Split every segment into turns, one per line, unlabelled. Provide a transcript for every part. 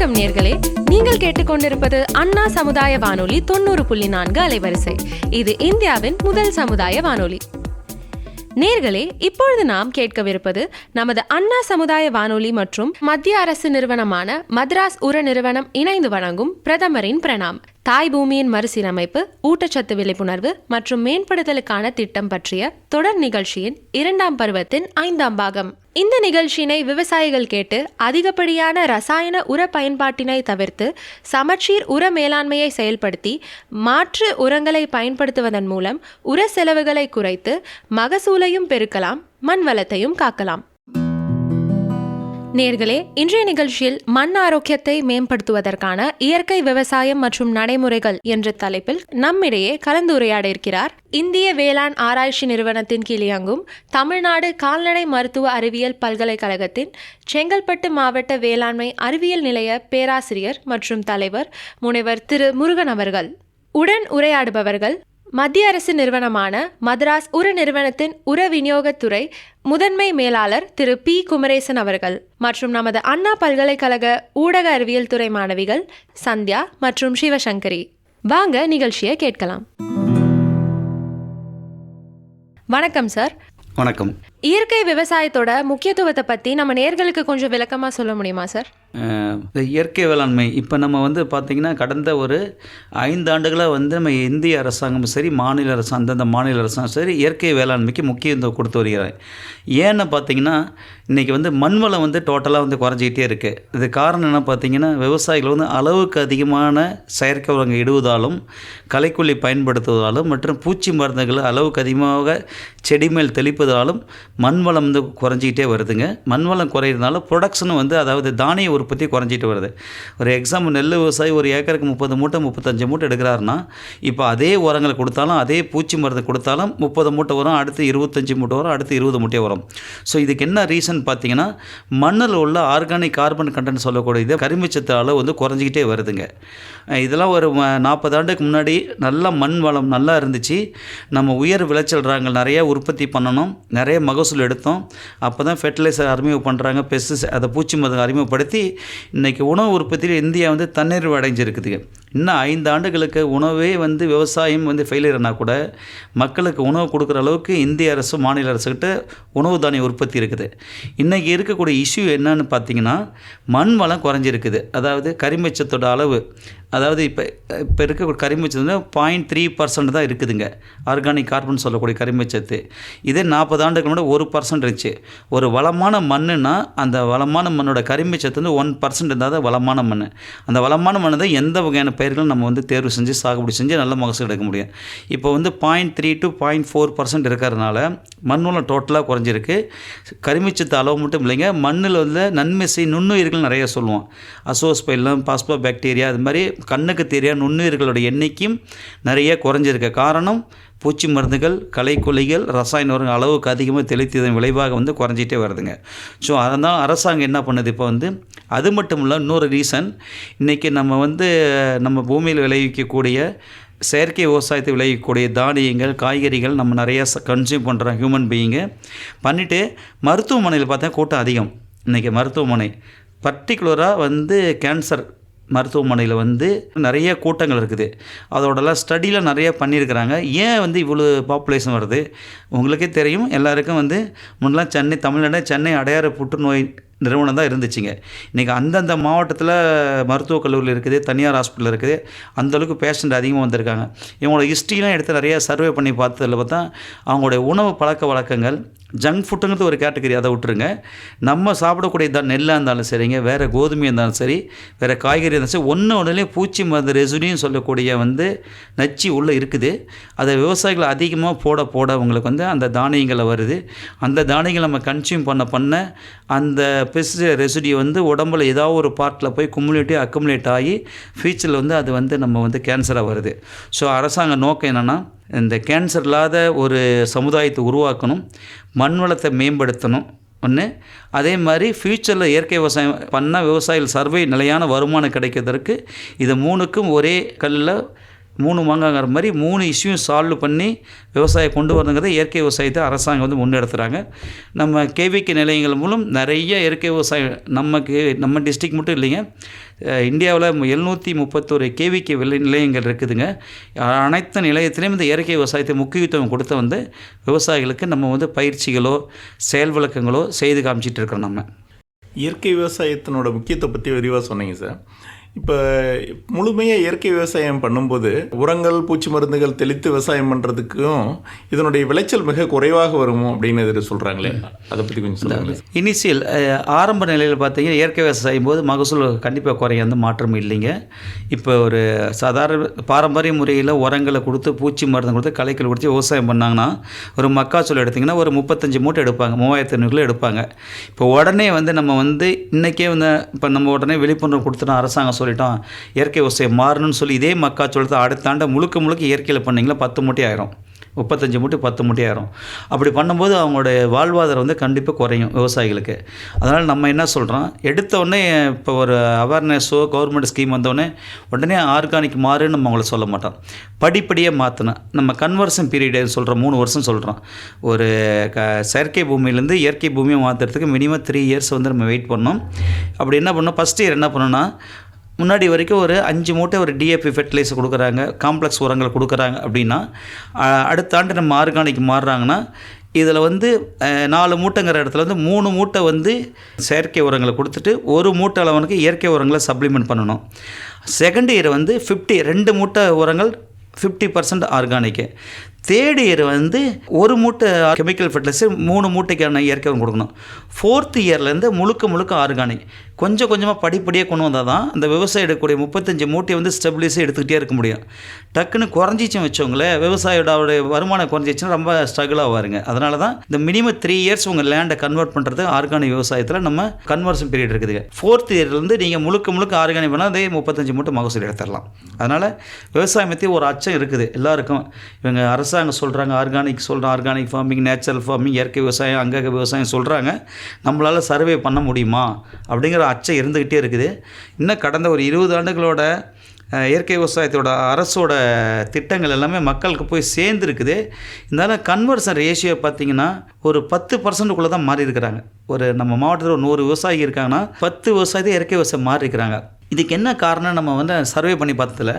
வணக்கம் நேர்களே, நீங்கள் கேட்டுக்கொண்டிருப்பது அண்ணா சமுதாய வானொலி 90.4 அலைவரிசை. இது இந்தியாவின் முதல் சமுதாய வானொலி. நேர்களே, இப்பொழுது நாம் கேட்கவிருப்பது நமது அண்ணா சமுதாய வானொலி மற்றும் மத்திய அரசு நிறுவனமான மദ്രാസ് உர நிறுவனம் இணைந்து வழங்கும் பிரதமரின் பிரணாம், தாய் பூமியின் மறுசீரமைப்பு, ஊட்டச்சத்து விழிப்புணர்வு மற்றும் மேம்படுத்தலுக்கான திட்டம் பற்றிய தொடர் நிகழ்ச்சியின் 2ஆம் பருவத்தின் 5ஆம் பாகம். இந்த நிகழ்ச்சியினை விவசாயிகள் கேட்டு அதிகப்படியான ரசாயன உர பயன்பாட்டினை தவிர்த்து சமச்சீர் உர மேலாண்மையை செயல்படுத்தி மாற்று உரங்களை பயன்படுத்துவதன் மூலம் உர செலவுகளை குறைத்து மகசூலையும் பெருக்கலாம், மண் வளத்தையும் காக்கலாம். நேர்களே, இன்றைய நிகழ்ச்சியில் மண் ஆரோக்கியத்தை மேம்படுத்துவதற்கான இயற்கை விவசாயம் மற்றும் நடைமுறைகள் என்ற தலைப்பில் நம்மிடையே கலந்துரையாட இருக்கிறார் இந்திய வேளாண் ஆராய்ச்சி நிறுவனத்தின் கீழ் இயங்கும் தமிழ்நாடு கால்நடை மருத்துவ அறிவியல் பல்கலைக்கழகத்தின் செங்கல்பட்டு மாவட்ட வேளாண்மை அறிவியல் நிலைய பேராசிரியர் மற்றும் தலைவர் முனைவர் திரு முருகன் அவர்கள். உடன் உரையாடுபவர்கள் மத்திய அரசு நிறுவனமான மദ്രാസ് உர நிறுவனத்தின் உர விநியோகத்துறை முதன்மை மேலாளர் திரு பி குமரேசன் அவர்கள் மற்றும் நமது அண்ணா பல்கலைக்கழக ஊடக அறிவியல் துறை மாணவிகள் சந்தியா மற்றும் சிவசங்கரி. வாங்க நிகழ்ச்சியை கேட்கலாம். வணக்கம் சார்.
வணக்கம்.
இயற்கை விவசாயத்தோட முக்கியத்துவத்தை பற்றி நம்ம நேர்களுக்கு கொஞ்சம் விளக்கமாக சொல்ல முடியுமா சார்?
இயற்கை வேளாண்மை இப்போ நம்ம பார்த்திங்கன்னா கடந்த ஒரு 5 ஆண்டுகளாக நம்ம இந்திய அரசாங்கம் சரி, மாநில அரசு, அந்தந்த மாநில அரசாங்கம் சரி, இயற்கை வேளாண்மைக்கு முக்கியத்துவம் கொடுத்து வருகிறாங்க. ஏன்னு பார்த்திங்கன்னா இன்றைக்கி மண்வளம் டோட்டலாக குறைஞ்சிக்கிட்டே இருக்குது. இது காரணம் என்ன பார்த்திங்கன்னா, விவசாயிகள் அளவுக்கு அதிகமான செயற்கை உரங்கள் இடுவதாலும், களைக்கொல்லி பயன்படுத்துவதாலும் மற்றும் பூச்சி மருந்துகளை அளவுக்கு அதிகமாக செடி மேல் தெளிப்பதாலும் மண்வளம் குறைஞ்சிக்கிட்டே வருதுங்க. மண்வளம் குறையிறதுனால ப்ரொடக்ஷனும் அதாவது தானிய உற்பத்தி குறைஞ்சிட்டு வருது. ஒரு எக்ஸாம்பிள், நெல் விவசாயி ஒரு ஏக்கருக்கு 30 மூட்டை 35 மூட்டை எடுக்கிறாருன்னா, இப்போ அதே உரங்களை கொடுத்தாலும், அதே பூச்சி மருந்து கொடுத்தாலும் 30 மூட்டை வரும், அடுத்து 25 மூட்டை வரும், அடுத்து 20 மூட்டை வரும். ஸோ இதுக்கு என்ன ரீசன் பார்த்தீங்கன்னா, மண்ணில் உள்ள ஆர்கானிக் கார்பன் கண்டென்ட் சொல்லக்கூடியது கரிமச்சத்து அளவு குறைஞ்சிக்கிட்டே வருதுங்க. இதெல்லாம் ஒரு 40 ஆண்டுக்கு முன்னாடி நல்ல மண் வளம் நல்லா இருந்துச்சு. நம்ம உயர் விளைச்சல் ரகங்கள் நிறைய உற்பத்தி பண்ணணும், நிறைய மகசூல் எடுத்தோம். அப்போ தான் ஃபெர்டிலைசர் அறிமுகம் பண்ணுறாங்க, பெஸ்டிசைட், அதை பூச்சி மருந்து அறிமுகப்படுத்தி இன்றைக்கி உணவு உற்பத்தியில் இந்தியா தன்னிறைவு அடைஞ்சிருக்குதுங்க. இன்னும் 5 ஆண்டுகளுக்கு உணவே விவசாயம் ஃபெயிலியர் ஆனால் கூட மக்களுக்கு உணவு கொடுக்குற அளவுக்கு இந்திய அரசு, மாநில அரசுக்கிட்ட உணவு தானிய உற்பத்தி இருக்குது. இன்றைக்கி இருக்கக்கூடிய இஷ்யூ என்னன்னு பார்த்தீங்கன்னா, மண் வளம் குறைஞ்சிருக்குது. அதாவது கரிமச்சத்தோட அளவு, அதாவது இப்போ இருக்கக்கூடிய கரிமச்சத்து 0.3% தான் இருக்குதுங்க. ஆர்கானிக் கார்பன் சொல்லக்கூடிய கரிமச்சத்து. இதே 40 ஆண்டுக்கு முன்னாடி 1% இருந்துச்சு. ஒரு வளமான மண்ணுன்னா அந்த வளமான மண்ணோட கரிமச்சத்து 1% இருந்தால் தான் வளமான மண். அந்த வளமான மண்ணு தான் எந்த வகையான பயிர்களும் நம்ம தேர்வு செஞ்சு சாகுபடி செஞ்சு நல்ல மகசூல் எடுக்க முடியும். இப்போ 0.3 to 0.4% இருக்கிறதுனால மண் வளம் டோட்டலாக குறைஞ்சிருக்கு. கரிமச்சத்து அளவு மட்டும் இல்லைங்க, மண்ணில் நன்மை செய் நுண்ணுயிர்கள் நிறைய சொல்லுவோம். அசோஸ்பைலம், பாஸ்போ பாக்டீரியா, அது மாதிரி கண்ணுக்கு தெரியா நுண்ணுயிர்களோட எண்ணிக்கையும் நிறைய குறைஞ்சிருக்க காரணம் பூச்சி மருந்துகள், களைக்கொல்லிகள், ரசாயன உரங்கள் அளவுக்கு அதிகமாக தெளித்ததன் விளைவாக குறைஞ்சிட்டே வருதுங்க. ஸோ அதனால் அரசாங்கம் என்ன பண்ணுது இப்போ அது மட்டும் இல்லை, இன்னொரு ரீசன், இன்றைக்கி நம்ம பூமியில் விளைவிக்கக்கூடிய செயற்கை விவசாயத்தை விளைவிக்கக்கூடிய தானியங்கள், காய்கறிகள் நம்ம நிறையா கன்சியூம் பண்ணுறோம் ஹியூமன் பீயிங்கு பண்ணிவிட்டு மருத்துவமனையில் பார்த்தா கூட்டம் அதிகம். இன்றைக்கி மருத்துவமனை பர்டிகுலராக கேன்சர் மருத்துவமனையில் நிறைய கூட்டங்கள் இருக்குது. அதோடலாம் ஸ்டடியில் நிறைய பண்ணியிருக்கிறாங்க. ஏன் இவ்வளோ பாப்புலேஷன் வருது உங்களுக்கே தெரியும். எல்லாருக்கும் முன்னெல்லாம் தமிழ்நாடு அடையாறு புற்றுநோய் நிறுவனம் தான் இருந்துச்சுங்க. இன்றைக்கி அந்தந்த மாவட்டத்தில் மருத்துவக் கல்லூரியில் இருக்குது, தனியார் ஹாஸ்பிட்டல் இருக்குது. அந்தளவுக்கு பேஷண்ட் அதிகமாக வந்திருக்காங்க. இவங்களோட ஹிஸ்ட்ரிலாம் எடுத்து நிறையா சர்வே பண்ணி பார்த்ததில் பார்த்தா அவங்களுடைய உணவு பழக்க வழக்கங்கள், ஜங்க் ஃபுட்டுங்கிறது ஒரு கேட்டகரி, அதை விட்டுருங்க. நம்ம சாப்பிடக்கூடிய நெல்லாக இருந்தாலும் சரிங்க, வேறு கோதுமையாக இருந்தாலும் சரி, வேறு காய்கறி இருந்தாலும் சரி, ஒன்றுலேயே பூச்சி மருந்து ரெசுடின்னு சொல்லக்கூடிய நச்சு உள்ளே இருக்குது. அதை விவசாயிகள் அதிகமாக போட போட அவங்களுக்கு அந்த தானியங்களை வருது. அந்த தானியங்களை நம்ம கன்சியூம் பண்ண அந்த பெஸ்டிசைட் ரெசிடி உடம்புல ஏதாவது ஒரு பார்ட்டில் போய் அக்குமுலேட் ஆகி ஃபியூச்சரில் அது நம்ம கேன்சராக வருது. ஸோ அரசாங்க நோக்கம் என்னென்னா, இந்த கேன்சர் இல்லாத ஒரு சமுதாயத்தை உருவாக்கணும், மண் வளத்தை மேம்படுத்தணும் ஒன்று. அதே மாதிரி ஃப்யூச்சரில் இயற்கை விவசாயம் பண்ணால் விவசாயிகள் நிலையான வருமானம் கிடைக்கிறதுக்கு இது 3க்கும் ஒரே கல்லில் 3 மாங்காங்கிற மாதிரி 3 இஷ்யூயும் சால்வ் பண்ணி விவசாயம் கொண்டு வரணுங்கிறத இயற்கை விவசாயத்தை அரசாங்கம் வந்து முன்னெடுத்துகிறாங்க. நம்ம கேவிகே நிலையங்கள் மூலம் நிறைய இயற்கை விவசாயம் நம்ம டிஸ்ட்ரிக்ட் மட்டும் இல்லைங்க, இந்தியாவில் 731 கேவிகே நிலையங்கள் இருக்குதுங்க. அனைத்து நிலையத்திலையும் இந்த இயற்கை விவசாயத்தை முக்கியத்துவம் கொடுத்த வந்து விவசாயிகளுக்கு நம்ம வந்து பயிற்சிகளோ செயல் விளக்கங்களோ செய்து காமிச்சிட்டு இருக்கிறோம். நம்ம
இயற்கை விவசாயத்தினோட முக்கியத்தை பற்றி விரிவாக சொன்னீங்க சார். இப்போ முழுமையாக இயற்கை விவசாயம் பண்ணும்போது உரங்கள் பூச்சி மருந்துகள் தெளித்து விவசாயம் பண்ணுறதுக்கும் இதனுடைய விளைச்சல் மிக குறைவாக வருமோ அப்படின்னு எதிர சொல்கிறாங்களே, அதை பற்றி கொஞ்சம் சொல்லுங்கள்.
இனிஷியல் ஆரம்ப நிலையில் பார்த்தீங்கன்னா இயற்கை விவசாயம் போது மகசூல் கண்டிப்பாக குறைய எந்த மாற்றமும் இல்லைங்க. இப்போ ஒரு சாதாரண பாரம்பரிய முறையில் உரங்களை கொடுத்து பூச்சி மருந்து கொடுத்து களைக்கல் கொடுத்து விவசாயம் பண்ணாங்கன்னா ஒரு மக்காச்சோளம் எடுத்திங்கன்னா ஒரு 35 மூட்டை எடுப்பாங்க, 3500 கிலோ எடுப்பாங்க. இப்போ உடனே வந்து நம்ம வந்து இன்றைக்கே வந்து இப்போ நம்ம உடனே விழிப்புணர்வு கொடுத்துட்டோம், அரசாங்கம் சொல்லிட்டோம் இயற்கை விவசாயம் மாறணும்னு சொல்லி இதே மக்காச்சோளத்தை அடுத்த ஆண்டு முழுக்க இயற்கையில் பண்ணிங்களா 10 மூட்டை ஆயிரும், 35 மூட்டை 10 மூட்டை ஆயிரும். அப்படி பண்ணும்போது அவங்களுடைய வாழ்வாதாரம் வந்து கண்டிப்பாக குறையும் விவசாயிகளுக்கு. அதனால் நம்ம என்ன சொல்கிறோம், எடுத்த உடனே இப்போ ஒரு அவேர்னஸோ கவர்மெண்ட் ஸ்கீம் வந்தோடனே உடனே ஆர்கானிக் மாறுன்னு நம்ம அவங்கள சொல்ல மாட்டோம். படிப்படியாக மாற்றணும். நம்ம கன்வர்ஷன் பீரியட் சொல்கிறோம், 3 வருஷம் சொல்கிறோம். ஒரு செயற்கை பூமியிலேருந்து இயற்கை பூமியை மாற்றுறதுக்கு மினிமம் 3 இயர்ஸ் வந்து நம்ம வெயிட் பண்ணோம். அப்படி என்ன பண்ணோம், ஃபஸ்ட் இயர் என்ன பண்ணோன்னா முன்னாடி வரைக்கும் ஒரு 5 மூட்டை ஒரு டிஏபி ஃபெர்டிலைசர் கொடுக்குறாங்க, காம்ப்ளெக்ஸ் உரங்கள் கொடுக்குறாங்க. அப்படின்னா அடுத்த ஆண்டு நம்ம ஆர்கானிக் மாறுறாங்கன்னா இதில் வந்து 4 மூட்டைங்கிற இடத்துல வந்து 3 மூட்டை வந்து செயற்கை உரங்களை கொடுத்துட்டு 1 மூட்டை அளவனுக்கு இயற்கை உரங்களை சப்ளிமெண்ட் பண்ணணும். செகண்ட் இயர் வந்து 2 மூட்டை உரங்கள் 50% ஆர்கானிக்கு. தேர்ட் இயர் வந்து 1 மூட்டை கெமிக்கல் ஃபெர்டிலைசர் 3 மூட்டைக்கான இயற்கை உரம் கொடுக்கணும். 4th இயர்லேருந்து முழுக்க ஆர்கானிக் கொஞ்சம் கொஞ்சமாக படிப்படியாக கொண்டு வந்தால் தான் அந்த விவசாயம் எடுக்கக்கூடிய 35 மூட்டையை வந்து ஸ்டெபிலைஸாக எடுத்துக்கிட்டே இருக்க முடியும். டக்குன்னு குறைஞ்சிச்சுன்னு வச்சவங்களே விவசாயியோட வருமானம் குறைஞ்சிச்சுன்னா ரொம்ப ஸ்ட்ரகிள் ஆவாருங்க. அதனால தான் இந்த மினிமம் 3 இயர்ஸ் உங்கள் லேண்டை கன்வெர்ட் பண்ணுறது ஆர்கானிக் விவசாயத்தில் நம்ம கன்வர்ஷன் பீரியட் இருக்குதுங்க. 4th இயர்லேருந்து நீங்கள் முழுக்க ஆர்கானிக் பண்ணால் அதே 35 மூட்டை மகசூல் எடுத்துடலாம். அதனால் விவசாயம் பற்றி ஒரு அச்சம் இருக்குது எல்லாருக்கும். இவங்க அரசாங்கம் சொல்கிறாங்க ஆர்கானிக் ஃபார்மிங், நேச்சுரல் ஃபார்மிங், இயற்கை விவசாயம், அங்கக விவசாயம் சொல்கிறாங்க. நம்மளால் சர்வே பண்ண முடியுமா அப்படிங்கிற அச்சம் இருந்துக்கிட்டே இருக்குது. இன்னும் கடந்த ஒரு 20 ஆண்டுகளோட இயற்கை விவசாயத்தோட அரசோட திட்டங்கள் எல்லாமே மக்களுக்கு போய் சேர்ந்துருக்குது. இருந்தாலும் கன்வர்ஷன் ரேஷியோ பார்த்திங்கன்னா ஒரு 10% தான் மாறி இருக்கிறாங்க. ஒரு நம்ம மாவட்டத்தில் ஒரு 100 விவசாயி இருக்காங்கன்னா 10 விவசாயத்தை இயற்கை விவசாயம் மாறி இருக்கிறாங்க. இதுக்கு என்ன காரணம், நம்ம வந்து சர்வே பண்ணி பார்த்ததில்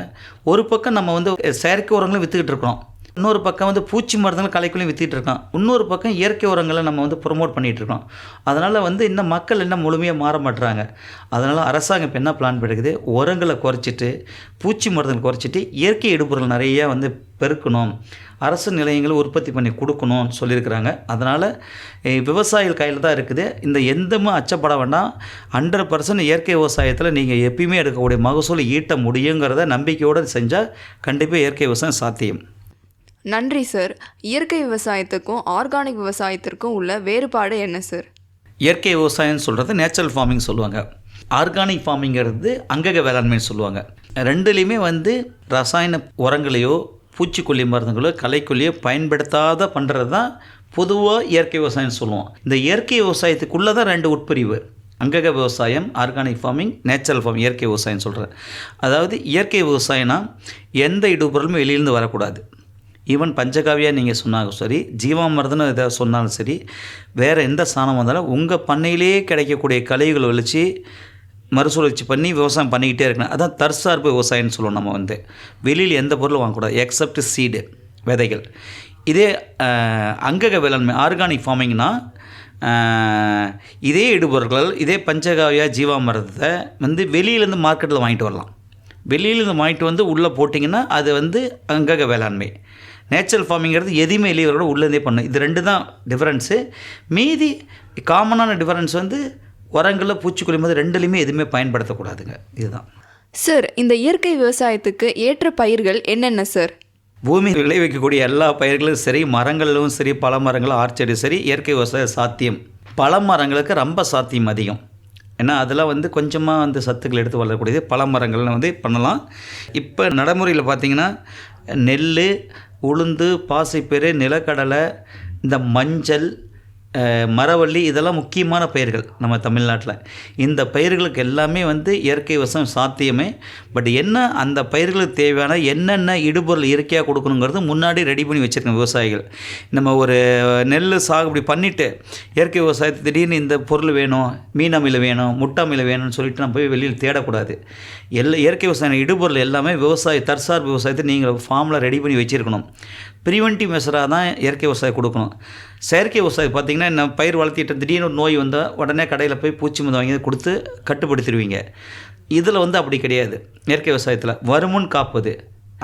ஒரு பக்கம் நம்ம வந்து செயற்கை உரங்களும் விற்றுக்கிட்டு இருக்கோம், இன்னொரு பக்கம் வந்து பூச்சி மருந்துகள் களைக்குள்ளையும் விற்றுட்டு இருக்கோம், இன்னொரு பக்கம் இயற்கை உரங்களை நம்ம வந்து ப்ரொமோட் பண்ணிகிட்டு இருக்கோம். அதனால் வந்து இன்னும் மக்கள் இன்னும் முழுமையாக மாற மாட்டுறாங்க. அதனால் அரசாங்கம் இப்போ என்ன பிளான் பண்ணிருக்குது, உரங்களை குறைச்சிட்டு பூச்சி மருந்துகள் குறைச்சிட்டு இயற்கை இடுபொருள் நிறையா வந்து பெருக்கணும், அரசு நிலையங்களை உற்பத்தி பண்ணி கொடுக்கணும்னு சொல்லியிருக்கிறாங்க. அதனால் விவசாயிகள் கையில் தான் இருக்குது. இந்த எந்தமும் அச்சப்பட வேண்டாம். 100% இயற்கை விவசாயத்தில் நீங்கள் எப்பயுமே எடுக்கக்கூடிய மகசூலை ஈட்ட முடியுங்கிறத நம்பிக்கையோடு செஞ்சால் கண்டிப்பாக இயற்கை விவசாயம் சாத்தியம்.
நன்றி சார். இயற்கை விவசாயத்துக்கும் ஆர்கானிக் விவசாயத்திற்கும் உள்ள வேறுபாடு என்ன சார்?
இயற்கை விவசாயம்னு சொல்கிறது நேச்சுரல் ஃபார்மிங் சொல்லுவாங்க, ஆர்கானிக் ஃபார்மிங்கிறது அங்கக வேளாண்மைன்னு சொல்லுவாங்க. ரெண்டுலேயுமே வந்து ரசாயன உரங்களையோ பூச்சிக்கொல்லி மருந்துகளோ களைக்கொல்லியோ பயன்படுத்தாத பண்ணுறது தான் பொதுவாக இயற்கை விவசாயம்னு சொல்லுவோம். இந்த இயற்கை விவசாயத்துக்குள்ளே தான் 2 உட்பிரிவு, அங்கக விவசாயம், ஆர்கானிக் ஃபார்மிங், நேச்சுரல் ஃபார்மிங். இயற்கை விவசாயம் சொல்கிறேன். அதாவது இயற்கை விவசாயம்னா எந்த இடுபொருளும் வெளியிலேருந்து வரக்கூடாது. ஈவன் பஞ்சகாவியாக நீங்கள் சொன்னாலும் சரி, ஜீவாமிர்தம்னு எதாவது சொன்னாலும் சரி, வேறு எந்த சாணம் வந்தாலும் உங்கள் பண்ணையிலே கிடைக்கக்கூடிய கழிவுகளை வலித்து மறுசுழற்சி பண்ணி விவசாயம் பண்ணிக்கிட்டே இருக்கணும். அதான் தற்சார்பு விவசாயம்னு சொல்லுவோம். நம்ம வந்து வெளியில் எந்த பொருளும் வாங்கக்கூடாது எக்ஸப்ட் சீடு, விதைகள். இதே அங்கக வேளாண்மை ஆர்கானிக் ஃபார்மிங்னா இதே இடுபொருட்கள், இதே பஞ்சகாவியா ஜீவாமிர்தத்தை வந்து வெளியிலேருந்து மார்க்கெட்டில் வாங்கிட்டு வரலாம். வெளியிலேருந்து வாங்கிட்டு வந்து உள்ளே போட்டிங்கன்னா அது வந்து அங்கக வேளாண்மை. நேச்சுரல் ஃபார்மிங்கிறது எதுவுமே வெளியோட உள்ளேருந்தே பண்ணும். இது 2 தான் டிஃப்ரென்ஸு. மீதி காமனான டிஃப்ரென்ஸ் வந்து உரங்களில் பூச்சிக்கொல்லி மாதிரி 2லையுமே எதுவுமே பயன்படுத்தக்கூடாதுங்க. இதுதான்
சார். இந்த இயற்கை விவசாயத்துக்கு ஏற்ற பயிர்கள் என்னென்ன சார்?
பூமி விளைவிக்கக்கூடிய எல்லா பயிர்களும் சரி, மரங்களும் சரி, பல மரங்களும் ஆர்ச்சரி சரி, இயற்கை விவசாயம் சாத்தியம். பல மரங்களுக்கு ரொம்ப சாத்தியம் அதிகம். ஏன்னா அதெல்லாம் வந்து கொஞ்சமாக வந்து சத்துக்கள் எடுத்து வளரக்கூடியது. பல மரங்கள்லாம் வந்து பண்ணலாம். இப்போ நடைமுறையில் பார்த்திங்கன்னா நெல், உளுந்து, பாசிப்பயிறு, நிலக்கடலை, இந்த மஞ்சள், மரவள்ளி இதெல்லாம் முக்கியமான பயிர்கள் நம்ம தமிழ்நாட்டில். இந்த பயிர்களுக்கு எல்லாமே வந்து இயற்கை விவசாயம் சாத்தியமே. பட் என்ன அந்த பயிர்களுக்கு தேவையான என்னென்ன இடுபொருள் இயற்கையாக கொடுக்கணுங்கிறது முன்னாடி ரெடி பண்ணி வச்சுருக்கோம் விவசாயிகள். நம்ம ஒரு நெல் சாகுபடி பண்ணிவிட்டு இயற்கை விவசாயத்தை திடீர்னு இந்த பொருள் வேணும், மீன் அமில வேணும், முட்டை அமில வேணும்னு சொல்லிட்டு நம்ம போய் வெளியில் தேடக்கூடாது. இயற்கை விவசாயம் இடுபொருள் எல்லாமே தற்சார்பு விவசாயத்தை நீங்கள் ஃபார்மில் ரெடி பண்ணி வச்சுருக்கணும். ப்ரிவென்டிவ் மெஷராக தான் இயற்கை விவசாயம் கொடுக்கணும். செயற்கை விவசாயம் பார்த்திங்கன்னா என்ன, பயிர் வளர்த்திட்டு திடீர்னு ஒரு நோய் வந்தால் உடனே கடையில் போய் பூச்சி மருந்து வாங்கி கொடுத்து கட்டுப்படுத்திடுவீங்க. இதில் வந்து அப்படி கிடையாது. இயற்கை விவசாயத்தில் வருமுன் காப்பது,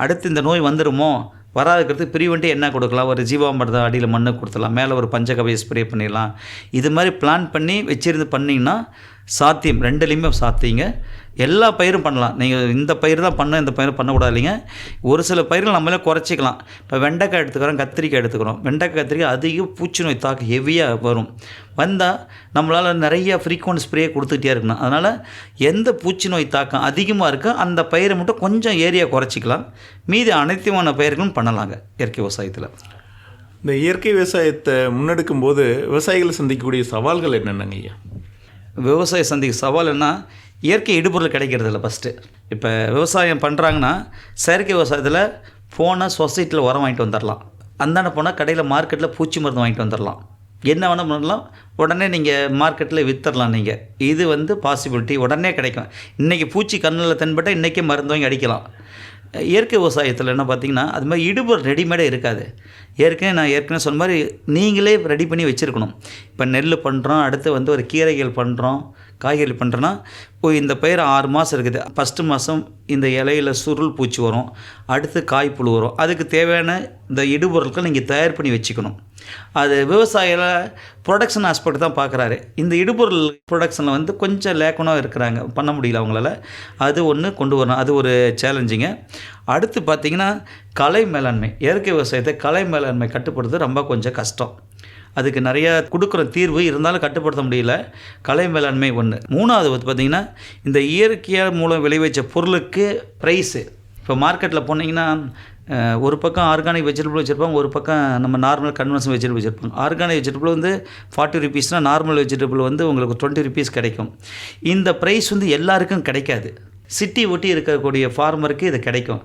அடுத்து இந்த நோய் வந்துடுமோ வராதுக்கிறது ப்ரிவென்ட்டிவ் என்ன கொடுக்கலாம், ஒரு ஜீவாமிர்தம் அடியில் மண்ணு கொடுத்துடலாம், மேலே ஒரு பஞ்சகவியை ஸ்ப்ரே பண்ணிடலாம். இது மாதிரி பிளான் பண்ணி வச்சுருந்து பண்ணிங்கன்னா சாத்தியம், ரெண்டுலேயுமே சாத்தியங்க. எல்லா பயிரும் பண்ணலாம். நீங்கள் இந்த பயிர் தான் இந்த பயிர் பண்ணக்கூடாது இல்லைங்க. ஒரு சில பயிர்கள் நம்மளே குறைச்சிக்கலாம். இப்போ வெண்டைக்காய் எடுத்துக்கிறோம், கத்திரிக்காய் எடுத்துக்கிறோம். வெண்டைக்காய் கத்திரிக்காய் அதிக பூச்சி நோய் தாக்கு ஹெவியாக வந்தால் நம்மளால் நிறைய ஃப்ரீக்வெண்ட் ஸ்ப்ரே கொடுத்துக்கிட்டே இருக்கணும். அதனால் எந்த பூச்சி நோய் தாக்கம் அதிகமாக இருக்கோ அந்த பயிரை மட்டும் கொஞ்சம் ஏரியா குறைச்சிக்கலாம். மீதி அனைத்துமான பயிர்களும் பண்ணலாங்க இயற்கை விவசாயத்தில்.
இந்த இயற்கை விவசாயத்தை முன்னெடுக்கும் போது விவசாயிகள் சந்திக்கக்கூடிய சவால்கள் என்னென்னங்க ஐயா?
விவசாய சந்திக்க சவால் என்ன, இயற்கை இடுபொருள் கிடைக்கிறது இல்லை. ஃபஸ்ட்டு இப்போ விவசாயம் பண்ணுறாங்கன்னா செயற்கை விவசாயத்தில் போனால் சொசைட்டியில் உரம் வாங்கிட்டு வந்துடலாம், அந்தாண்ட போனால் கடையில் மார்க்கெட்டில் பூச்சி மருந்து வாங்கிட்டு வந்துடலாம், என்ன வேணால் பண்ணலாம், உடனே நீங்கள் மார்க்கெட்டில் விற்றுடலாம். நீங்கள் இது வந்து பாசிபிலிட்டி உடனே கிடைக்கும். இன்றைக்கி பூச்சி கண்ணில் தென்பட்டால் இன்றைக்கே மருந்து வாங்கி அடிக்கலாம். இயற்கை விவசாயத்தில் என்ன பார்த்திங்கன்னா அது மாதிரி இடுபொருள் ரெடிமேடே இருக்காது. நான் ஏற்கனவே சொன்ன மாதிரி நீங்களே ரெடி பண்ணி வச்சுருக்கணும். இப்போ நெல் பண்ணுறோம், அடுத்து வந்து ஒரு கீரைகள் பண்ணுறோம், காய்கறி பண்ணுறோன்னா இந்த பயிர் 6 மாதம் இருக்குது. ஃபஸ்ட்டு மாதம் இந்த இலையில் சுருள் பூச்சி வரும், அடுத்து காய்ப்புழு வரும். அதுக்கு தேவையான இந்த இடுபொருட்கள் நீங்கள் தயார் பண்ணி வச்சுக்கணும். அது விவசாயியில் ப்ரொடக்ஷன் ஆஸ்பெக்ட் தான் பார்க்குறாரு. இந்த இடுபொருள் ப்ரொடக்ஷனில் வந்து கொஞ்சம் லேக்கனாக இருக்கிறாங்க, பண்ண முடியல அவங்களால. அது ஒன்று கொண்டு வரணும், அது ஒரு சேலஞ்சிங்க. அடுத்து பார்த்திங்கன்னா கலை மேலாண்மை. இயற்கை விவசாயத்தை கலை மேலாண்மை கட்டுப்படுத்துறது ரொம்ப கொஞ்சம் கஷ்டம். அதுக்கு நிறையா கொடுக்குற தீர்வு இருந்தாலும் கட்டுப்படுத்த முடியல. கலை மேலாண்மை ஒன்று. 3வது வந்து பார்த்திங்கன்னா இந்த இயற்கையாக மூலம் விளைவிச்ச பொருளுக்கு ப்ரைஸு. இப்போ மார்க்கெட்டில் போனீங்கன்னா ஒரு பக்கம் ஆர்கானிக் வெஜிடபிள் வச்சுருப்பாங்க, ஒரு பக்கம் நம்ம நார்மல் கன்வென்ஷனல் வெஜிடபிள் வச்சுருப்பாங்க. ஆர்கானிக் வெஜிடபிள் வந்து 40 ரூபீஸ்னால் நார்மல் வெஜிடபிள் வந்து உங்களுக்கு 20 ரூபீஸ் கிடைக்கும். இந்த ப்ரைஸ் வந்து எல்லாருக்கும் கிடைக்காது. சிட்டி ஒட்டி இருக்கக்கூடிய ஃபார்மருக்கு இது கிடைக்கும்.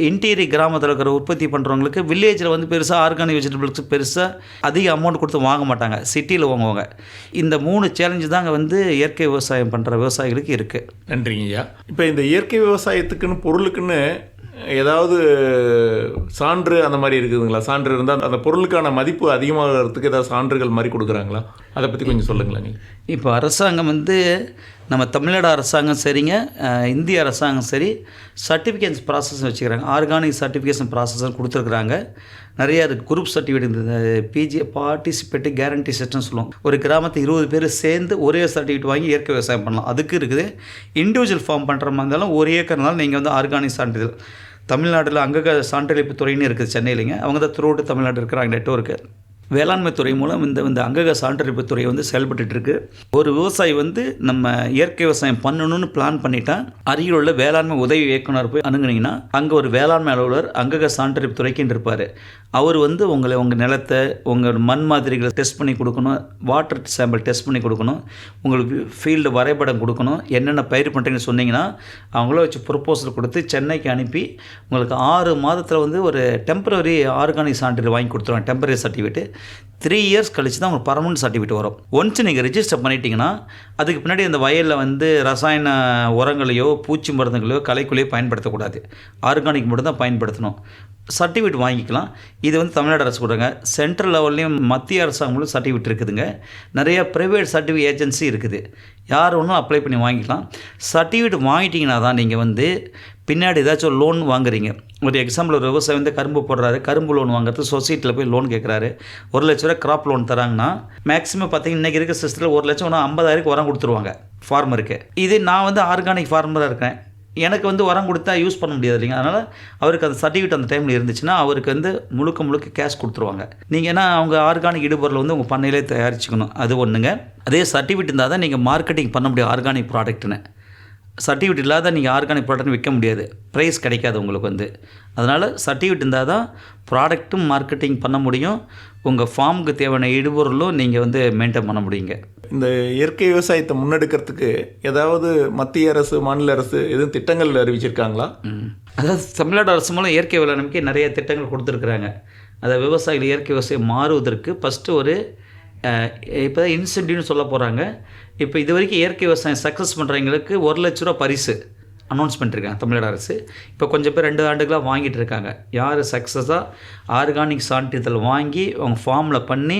இன்டீரியர் கிராமத்தில் இருக்கிற உற்பத்தி பண்ணுறவங்களுக்கு வில்லேஜில் வந்து பெருசாக ஆர்கானிக் வெஜிடபிள்ஸ் பெருசாக அதிக அமௌண்ட் கொடுத்து வாங்க மாட்டாங்க, சிட்டியில் வாங்குவாங்க. இந்த 3 சேலஞ்சு தாங்க வந்து இயற்கை விவசாயம் பண்ணுற விவசாயிகளுக்கு இருக்குது.
நன்றிங்க ஐயா. இப்போ இந்த இயற்கை விவசாயத்துக்குன்னு பொருளுக்குன்னு ஏதாவது சான்று அந்த மாதிரி இருக்குதுங்களா? சான்று இருந்தால் அந்த பொருளுக்கான மதிப்பு அதிகமாகிறதுக்கு ஏதாவது சான்றுகள் மாதிரி கொடுக்குறாங்களா? அதை பற்றி கொஞ்சம் சொல்லுங்களேன். இப்போ
அரசாங்கம் வந்து நம்ம தமிழ்நாடு அரசாங்கம் சரிங்க, இந்திய அரசாங்கம் சரி, சர்டிஃபிகேஷன் ப்ராசஸ் வச்சுக்கிறாங்க. ஆர்கானிக் சர்டிஃபிகேஷன் ப்ராசஸ் கொடுத்துருக்குறாங்க. நிறையா இருக்குது. குரூப் சர்டிஃபிகேட், இந்த பிஜி பார்ட்டிசிபேட்டிவ் கேரண்டி சிஸ்டம்னு சொல்லுவோம். ஒரு கிராமத்தை 20 பேர் சேர்ந்து ஒரே சர்டிஃபிகேட் வாங்கி இயற்கை விவசாயம் பண்ணலாம், அதுக்கு இருக்குது. இண்டிவிஜுவல் ஃபார்ம் பண்ணுற மாதிரி இருந்தாலும் ஒரு ஏக்கர்னாலும் நீங்கள் வந்து ஆர்கானிக் சான்றிதழ் தமிழ்நாட்டில் அங்கக சான்றளிப்பு துறைன்னு இருக்குது சென்னையிலைங்க. அவங்க தான் த்ரூஅவுட் தமிழ்நாடு இருக்கிறாங்க நெட்வொர்க்கு. வேளாண்மை துறை மூலம் இந்த அங்கக சான்றளிப்பு துறை வந்து செயல்பட்டுருக்கு. ஒரு விவசாயி வந்து நம்ம இயற்கை விவசாயம் பண்ணணும்னு பிளான் பண்ணிட்டா அருகில் உள்ள வேளாண்மை உதவி இயக்குனர் போய் அணுகுனீங்கன்னா அங்கே ஒரு வேளாண்மை அலுவலர் அங்கக சான்றளிப்பு துறைக்குன்னு இருப்பார். அவர் வந்து உங்கள் நிலத்தை, உங்கள் மண் மாதிரிகளை டெஸ்ட் பண்ணி கொடுக்கணும், வாட்டர் சாம்பிள் டெஸ்ட் பண்ணி கொடுக்கணும், உங்களுக்கு ஃபீல்டு வரைபடம் கொடுக்கணும், என்னென்ன பயிர் பண்ணுறீங்கன்னு சொன்னீங்கன்னா அவங்கள வச்சு ப்ரொப்போசல் கொடுத்து சென்னைக்கு அனுப்பி உங்களுக்கு 6 மாதத்தில் வந்து ஒரு டெம்பரரி ஆர்கானிக் சான்றிதழ் வாங்கி கொடுத்துருவாங்க, டெம்பரரி சர்டிஃபிகேட்டு. 3 இயர்ஸ் கழிச்சு தான் உங்களுக்கு பர்மனன்ட் சர்டிஃபிகேட் வரும். ஒன்ஸ் நீங்கள் ரிஜிஸ்டர் பண்ணிட்டீங்கன்னா அதுக்கு பின்னாடி அந்த வயலில் வந்து ரசாயன உரங்களையோ பூச்சி மருந்துகளையோ களைக்குள்ளையோ பயன்படுத்தக்கூடாது, ஆர்கானிக் மட்டும் தான் பயன்படுத்தணும். சர்டிஃபிகேட் வாங்கிக்கலாம். இது வந்து தமிழ்நாடு அரசு கொடுங்க. சென்ட்ரல் லெவல்லையும் மத்திய அரசாங்கங்களும் சர்டிஃபிகேட் இருக்குதுங்க. நிறைய ப்ரைவேட் சர்டிஃபிகேட் ஏஜென்சி இருக்குது. யார் ஒன்றும் அப்ளை பண்ணி வாங்கிக்கலாம். சர்டிஃபிகேட் வாங்கிட்டீங்கன்னா தான் நீங்கள் வந்து பின்னாடி ஏதாச்சும் லோன் வாங்குறீங்க. ஒரு எக்ஸாம்பிள், ஒரு விவசாயி வந்து கரும்பு போடுறாரு, கரும்பு லோன் வாங்குறது சொசைட்டியில் போய் லோன் கேட்குறாரு. 1 லட்ச ரூபா கிராப் லோன் தராங்கன்னா மேக்ஸிமம் பார்த்தீங்கன்னா இன்றைக்கி இருக்க சிஸ்டத்தில் 1 லட்சம் 50,000 உரம் கொடுத்துருவாங்க ஃபார்மருக்கு. இதே நான் வந்து ஆர்கானிக் ஃபார்மராக இருக்கேன், எனக்கு வந்து உரம் கொடுத்தா யூஸ் பண்ண முடியாது இல்லைங்க. அதனால் அவருக்கு அந்த சர்டிஃபிகேட் அந்த டைமில் இருந்துச்சுன்னா அவருக்கு வந்து முழுக்க கேஷ் கொடுத்துருவாங்க. நீங்கள் ஏன்னா அவங்க ஆர்கானிக் இடுபொருள் வந்து உங்கள் பண்ணையிலே தயாரிச்சுக்கணும், அது ஒன்றுங்க. அதே சர்டிஃபிகேட் இருந்தால் தான் நீங்கள் மார்க்கெட்டிங் பண்ண முடியும் ஆர்கானிக் ப்ராடக்ட்னு. சர்டிஃபிகேட் இல்லாத நீங்கள் ஆர்கானிக் ப்ராடக்ட் விற்க முடியாது, ப்ரைஸ் கிடைக்காது உங்களுக்கு வந்து. அதனால் சர்டிஃபிகேட் இருந்தால் தான் ப்ராடக்ட்டும் மார்க்கெட்டிங் பண்ண முடியும், உங்கள் ஃபார்முக்கு தேவையான இடுபொருளும் நீங்கள் வந்து மெயின்டைன் பண்ண முடியுங்க.
இந்த இயற்கை விவசாயத்தை முன்னெடுக்கிறதுக்கு ஏதாவது மத்திய அரசு, மாநில அரசு எதுவும் திட்டங்கள் அறிவிச்சிருக்காங்களா?
அதாவது தமிழ்நாடு அரசு மூலம் இயற்கை வேளாண்மைக்கு நிறைய திட்டங்கள் கொடுத்துருக்குறாங்க. அதை விவசாயிகள் இயற்கை விவசாயம் மாறுவதற்கு ஃபஸ்ட்டு ஒரு இப்போ தான் இன்சென்டிவ்னு சொல்ல போகிறாங்க. இப்போ இது வரைக்கும் இயற்கை விவசாயம் சக்ஸஸ் பண்ணுறவங்களுக்கு 1 லட்ச ரூபா பரிசு அனௌன்ஸ் பண்ணிருக்காங்க தமிழ்நாடு அரசு. இப்போ கொஞ்சம் பேர் 2 ஆண்டுகளாக வாங்கிட்டு இருக்காங்க. யார் சக்ஸஸாக ஆர்கானிக் சான்றிதழ் வாங்கி அவங்க ஃபார்மில் பண்ணி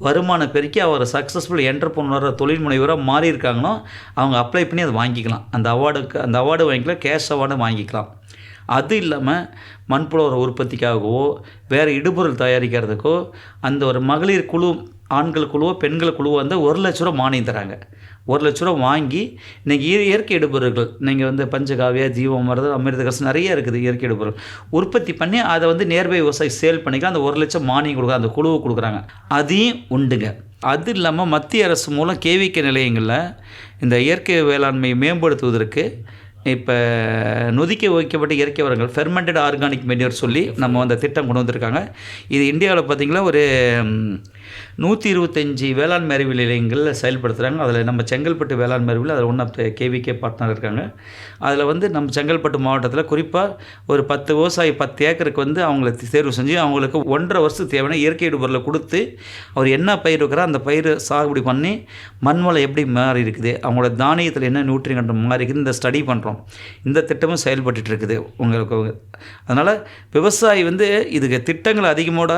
வருமானம் பெருக்கி அவர் சக்ஸஸ்ஃபுல் என்டர்பிரனர் தொழில் முனைவராக மாறி இருக்காங்களோ அவங்க அப்ளை பண்ணி அதை வாங்கிக்கலாம். அந்த அவார்டு வாங்கிக்கலாம், கேஷ் அவார்டு வாங்கிக்கலாம். அது இல்லாமல் மண்புழு உற்பத்திக்காகவோ வேறு இடுபொருள் தயாரிக்கிறதுக்கோ அந்த ஒரு மகளிர் குழு, ஆண்கள் குழுவோ பெண்கள் குழுவோ வந்து 1 லட்ச ரூபா மானியம் தராங்க. 1 லட்ச ரூபா வாங்கி இன்றைக்கி இயற்கை இடுபொருட்கள் நீங்கள் வந்து பஞ்சகாவியா, ஜீவாமிர்தம், அமிர்தகரசு நிறைய இருக்குது இயற்கை இடுபொருள் உற்பத்தி பண்ணி அதை வந்து நியர்பை விவசாயி சேல் பண்ணிக்கலாம். அந்த 1 லட்சம் மானியம் கொடுக்குறாங்க, அந்த குழுவை கொடுக்குறாங்க. அதையும் உண்டுங்க. அது இல்லாமல் மத்திய அரசு மூலம் கேவிகே நிலையங்களில் இந்த இயற்கை வேளாண்மையை மேம்படுத்துவதற்கு இப்போ நொதிக்க வைக்கப்பட்ட இயற்கை உரங்கள் ஃபெர்மெண்டட் ஆர்கானிக் மென்யூர் சொல்லி நம்ம அந்த திட்டம் கொண்டு வந்திருக்காங்க. இது இந்தியாவில் பார்த்திங்கன்னா ஒரு 125 வேளாண்மை அறிவியல் நிலையங்களில் செயல்படுத்துகிறாங்க. அதில் நம்ம செங்கல்பட்டு வேளாண்மை அறிவியல் அதில் ஒன்று கேவிகே பார்ட்னர் இருக்காங்க. அதில் வந்து நம்ம செங்கல்பட்டு மாவட்டத்தில் குறிப்பாக ஒரு 10 விவசாயி 10 ஏக்கருக்கு வந்து அவங்கள தேர்வு செஞ்சு அவங்களுக்கு 1.5 வருஷத்துக்கு தேவையான இயற்கை இடுபொருளை கொடுத்து அவர் என்ன பயிர் இருக்கிறா அந்த பயிர் சாகுபடி பண்ணி மண்வளம் எப்படி மாறி இருக்குது, அவங்களோட தானியத்தில் என்ன நியூட்ரியன்ட் மாறி இருக்குது இந்த ஸ்டடி பண்ணுறோம். இந்த திட்டமும் செயல்பட்டு இருக்குது உங்களுக்கு. அதனால் விவசாயி வந்து இதுக்கு திட்டங்கள் அதிகமோட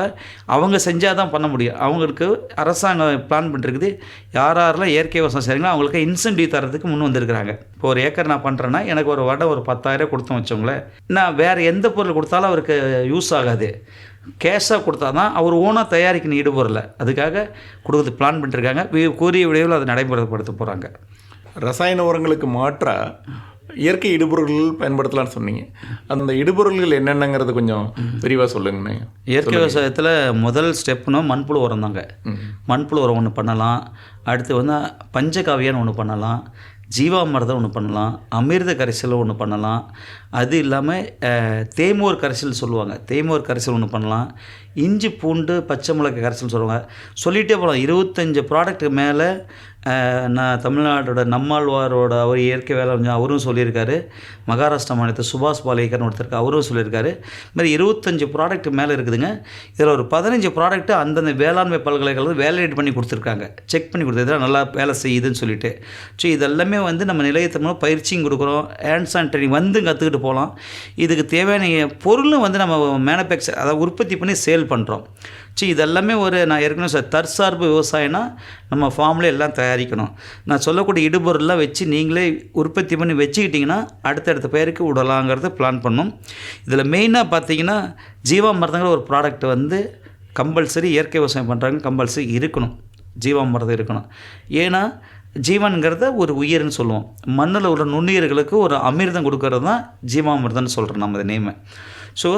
அவங்க செஞ்சால் தான் பண்ண முடியும். அவங்களுக்கு அரசாங்கம் பிளான் பண்ணிருக்குது யாரெல்லாம் இயற்கை விவசாயம் செய்கிறாங்களோ அவங்களுக்கு இன்சென்டிவ் தரத்துக்கு முன் வந்திருக்கிறாங்க. இப்போ 1 ஏக்கர் நான் பண்ணுறேன்னா எனக்கு ஒரு வடை ஒரு 10,000 கொடுத்தோம் வச்சோங்களேன். நான் வேறு எந்த பொருள் கொடுத்தாலும் அவருக்கு யூஸ் ஆகாது, கேஷாக கொடுத்தா தான் அவர் ஓனாக தயாரிக்கணும் இடுபொருளை. அதுக்காக கொடுக்குறது பிளான் பண்ணிருக்காங்க. கூறிய விளைவில் அதை நடைமுறைப்படுத்த போகிறாங்க.
ரசாயன உரங்களுக்கு மாற்றாக இயற்கை இடுபொருள்கள் பயன்படுத்தலாம்னு சொன்னீங்க. அந்த இடுபொருள்கள் என்னென்னங்கிறது கொஞ்சம் விரிவாக சொல்லுங்கண்ணே.
இயற்கை விவசாயத்தில் முதல் ஸ்டெப்னா மண்புழு உரம் தாங்க. மண்புழு உரம் ஒன்று பண்ணலாம். அடுத்து வந்து பஞ்சகாவியான்னு ஒன்று பண்ணலாம், ஜீவாமிர்தம் ஒன்று பண்ணலாம், அமிர்த கரைசல் ஒன்று பண்ணலாம். அது இல்லாமல் தேமோர் கரைசல் சொல்லுவாங்க, தேமோர் கரைசல் ஒன்று பண்ணலாம். இஞ்சி பூண்டு பச்சை மிளகாய் கரைசல் சொல்லுவாங்க. சொல்லிகிட்டே போகலாம். 25 ப்ராடக்ட்டுக்கு மேலே நான் தமிழ்நாடோட நம்மாழ்வாரோட அவர் இயற்கை வேளாண் அவரும் சொல்லியிருக்காரு. மகாராஷ்டிரா மாநிலத்தில் சுபாஷ் பாலேகர்னு ஒருத்தருக்கு அவரும் சொல்லியிருக்காரு. இது மாதிரி 25 ப்ராடக்ட் மேலே இருக்குதுங்க. இதில் ஒரு 15 ப்ராடக்ட்டு அந்தந்த வேளாண்மை பல்கலைக்கழகம் வேலிடேட் பண்ணி கொடுத்துருக்காங்க, செக் பண்ணி கொடுத்து இதெல்லாம் நல்லா வேலை செய்யுதுன்னு சொல்லிட்டு. ஸோ இதெல்லாமே வந்து நம்ம நிலையத்தின் மூலம் பயிற்சியும் கொடுக்குறோம், ஹேண்ட்ஸ் ஆன் ட்ரைனிங் வந்து கற்றுக்கிட்டு போகலாம். இதுக்கு தேவையான பொருளும் வந்து நம்ம மேனுஃபேக்சர் அதை உற்பத்தி பண்ணி சேல் பண்ணுறோம். ஸோ இதெல்லாமே ஒரு நான் ஏற்கனவே தற்சார்பு விவசாயம்னா நம்ம ஃபார்மில் எல்லாம் தயாரிக்கணும். நான் சொல்லக்கூடிய இடுபொருள்லாம் வச்சு நீங்களே உற்பத்தி பண்ணி வச்சுக்கிட்டிங்கன்னா அடுத்தடுத்த பேருக்கு விடலாங்கிறத பிளான் பண்ணணும். இதில் மெயினாக பார்த்தீங்கன்னா ஜீவாமிர்தங்கிற ஒரு ப்ராடக்ட் வந்து கம்பல்சரி இயற்கை விவசாயம் பண்ணுறாங்க, கம்பல்சரி இருக்கணும், ஜீவாமிர்தம் இருக்கணும். ஏன்னா ஜீவன்கிறத ஒரு உயிர்னு சொல்லுவோம். மண்ணில் உள்ள நுண்ணுயிர்களுக்கு ஒரு அமிர்தம் கொடுக்கறது தான் ஜீவாமிர்தம்னு சொல்கிறோம் நம்ம அதை நேமை. ஸோ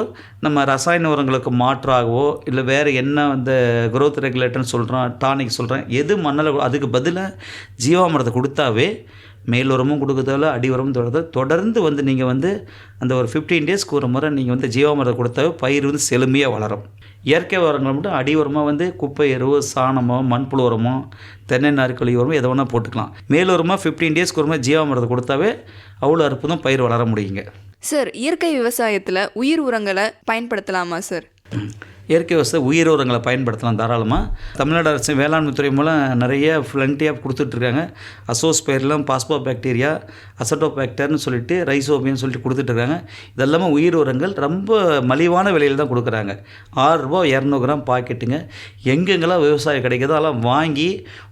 நம்ம ரசாயன உரங்களுக்கு மாற்றாகவோ இல்லை வேறு என்ன அந்த க்ரோத் ரெகுலேட்டர்னு சொல்கிறோம், டானிக் சொல்கிறேன், எது மண்ணில் அதுக்கு பதிலாக ஜீவாமிர்தம் கொடுத்தாவே மேல் உரமும் கொடுக்குறதால அடி உரமும் தொடர்ந்து வந்து நீங்கள் வந்து அந்த ஒரு 15 டேஸ்க்கு ஒரு முறை நீங்கள் வந்து ஜீவாமிர்தம் கொடுத்தாவே பயிர் வந்து செழுமையாக வளரும். இயற்கை உரங்களை மட்டும் அடி உரமாக வந்து குப்பை எருவு, சாணமோ, மண்புழு உரமோ, தென்னை நார்க்கொலி உரமோ எதை வேணால் போட்டுக்கலாம். மேல் உரமாக 15 டேஸ்க்கு ஒரு முறை ஜீவாமிர்தம் கொடுத்தாவே அவ்வளோ அற்புதம் பயிர் வளர முடியுங்க.
சார், இயற்கை விவசாயத்தில் உயிர் உரங்களை பயன்படுத்தலாமா சார்?
இயற்கை விவசாய உயிர் உரங்களை பயன்படுத்தலாம் தாராளமாக. தமிழ்நாடு அரசு வேளாண்மை துறை மூலம் நிறைய ஃப்ளண்டியாக கொடுத்துட்ருக்காங்க. அசோஸ்பைர்லம், பாஸ்போ பாக்டீரியா, அசட்டோபாக்டர்னு சொல்லிட்டு ரைசோபியன்னு சொல்லிட்டு கொடுத்துட்ருக்காங்க. இதெல்லாமே உயிர் உரங்கள் ரொம்ப மலிவான விலையில் தான் கொடுக்குறாங்க. 6 ரூபா 200 கிராம் பாக்கெட்டுங்க. எங்கெங்கெல்லாம் விவசாயம் கிடைக்குதோ அதெல்லாம் வாங்கி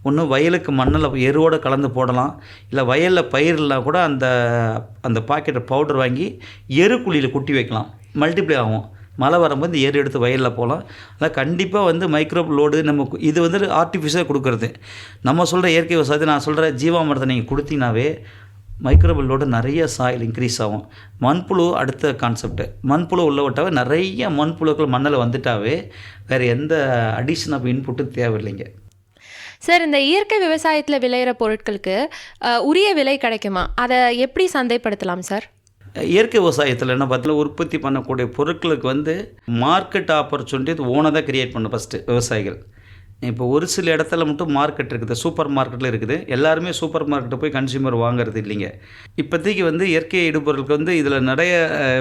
ஒன்று வயலுக்கு மண்ணில் எருவோடு கலந்து போடலாம், இல்லை வயலில் பயிரெலாம் கூட அந்த பாக்கெட்டை பவுடர் வாங்கி எருக்குழியில் குட்டி வைக்கலாம், மல்டிப்ளை ஆகும். மழை வரும்போது ஏறு எடுத்து வயலில் போகலாம். அதான் கண்டிப்பாக வந்து மைக்ரோப் லோடு நம்ம இது வந்து ஆர்டிஃபிஷியலாக கொடுக்குறது. நம்ம சொல்கிற இயற்கை விவசாயத்தை நான் சொல்கிற ஜீவாமிர்தம் நீங்கள் கொடுத்தீங்கன்னாவே மைக்ரோபல் லோடு நிறைய சாயில் இன்க்ரீஸ் ஆகும். மண்புழு அடுத்த கான்செப்ட்டு. மண்புழு உள்ள விட்டாவே நிறைய மண்புழுக்கள் மண்ணில் வந்துட்டாவே வேறு எந்த அடிஷன் ஆஃப் இன்புட்டும் தேவையில்லைங்க.
சார், இந்த இயற்கை விவசாயத்தில் விளையிற பொருட்களுக்கு உரிய விலை கிடைக்குமா? அதை எப்படி சந்தைப்படுத்தலாம் சார்?
இயற்கை விவசாயத்தில் என்ன பார்த்தீங்கன்னா, உற்பத்தி பண்ணக்கூடிய பொருட்களுக்கு வந்து மார்க்கெட் ஆப்பர்ச்சுனிட்டி ஓனாக தான் கிரியேட் பண்ணணும் ஃபஸ்ட்டு விவசாயிகள். இப்போ ஒரு சில இடத்துல மட்டும் மார்க்கெட் இருக்குது, சூப்பர் மார்க்கெட்டில் இருக்குது. எல்லாருமே சூப்பர் மார்க்கெட்டை போய் கன்சியூமர் வாங்குறது இல்லைங்க. இப்போதைக்கு வந்து இயற்கை இடுபொருளுக்கு வந்து இதில் நிறைய